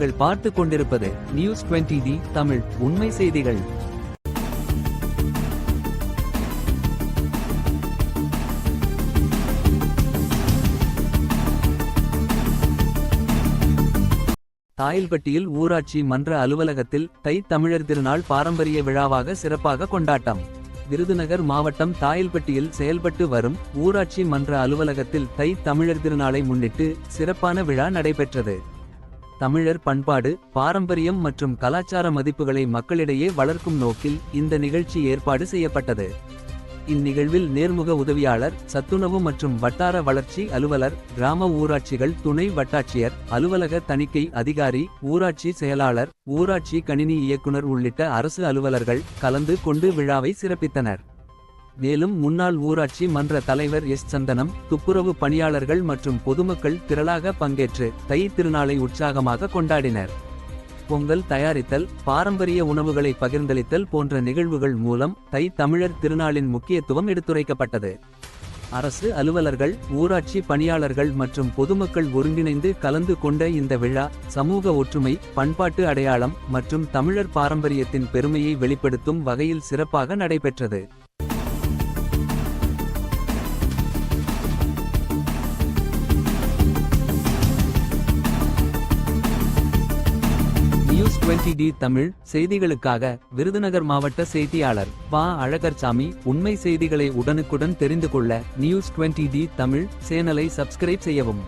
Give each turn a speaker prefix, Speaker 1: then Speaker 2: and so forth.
Speaker 1: நீங்கள் பார்த்து கொண்டிருப்பது நியூஸ் 20D தமிழ் உண்மை செய்திகள். தாயில்பட்டியில் ஊராட்சி மன்ற அலுவலகத்தில் தை தமிழர் திருநாள் பாரம்பரிய விழாவாக சிறப்பாக கொண்டாட்டம். விருதுநகர் மாவட்டம் தாயில்பட்டியில் செயல்பட்டு வரும் ஊராட்சி மன்ற அலுவலகத்தில் தை தமிழர் திருநாளை முன்னிட்டு சிறப்பான விழா நடைபெற்றது. தமிழர் பண்பாடு, பாரம்பரியம் மற்றும் கலாச்சார மதிப்புகளை மக்களிடையே வளர்க்கும் நோக்கில் இந்த நிகழ்ச்சி ஏற்பாடு செய்யப்பட்டது. இந்நிகழ்வில் நேர்முக உதவியாளர், சத்துணவு மற்றும் வட்டார வளர்ச்சி அலுவலர், கிராம ஊராட்சிகள் துணை வட்டாட்சியர், அலுவலக தணிக்கை அதிகாரி, ஊராட்சி செயலாளர், ஊராட்சி கணினி இயக்குனர் உள்ளிட்ட அரசு அலுவலர்கள் கலந்து கொண்டு விழாவை சிறப்பித்தனர். மேலும் முன்னாள் ஊராட்சி மன்ற தலைவர் எஸ். சந்தனம், துப்புரவு பணியாளர்கள் மற்றும் பொதுமக்கள் திரளாக பங்கேற்று தை திருநாளை உற்சாகமாக கொண்டாடினர். பொங்கல் தயாரித்தல், பாரம்பரிய உணவுகளை பகிர்ந்தளித்தல் போன்ற நிகழ்வுகள் மூலம் தை தமிழர் திருநாளின் முக்கியத்துவம் எடுத்துரைக்கப்பட்டது. அரசு அலுவலர்கள், ஊராட்சி பணியாளர்கள் மற்றும் பொதுமக்கள் ஒருங்கிணைந்து கலந்து கொண்ட இந்த விழா சமூக ஒற்றுமை, பண்பாட்டு அடையாளம் மற்றும் தமிழர் பாரம்பரியத்தின் பெருமையை வெளிப்படுத்தும் வகையில் சிறப்பாக நடைபெற்றது. நியூஸ் 20D தமிழ் செய்திகளுக்காக விருதுநகர் மாவட்ட செய்தியாளர் பா. அழகர்சாமி. உண்மை செய்திகளை உடனுக்குடன் தெரிந்து கொள்ள நியூஸ் 20D தமிழ் சேனலை சப்ஸ்கிரைப் செய்யவும்.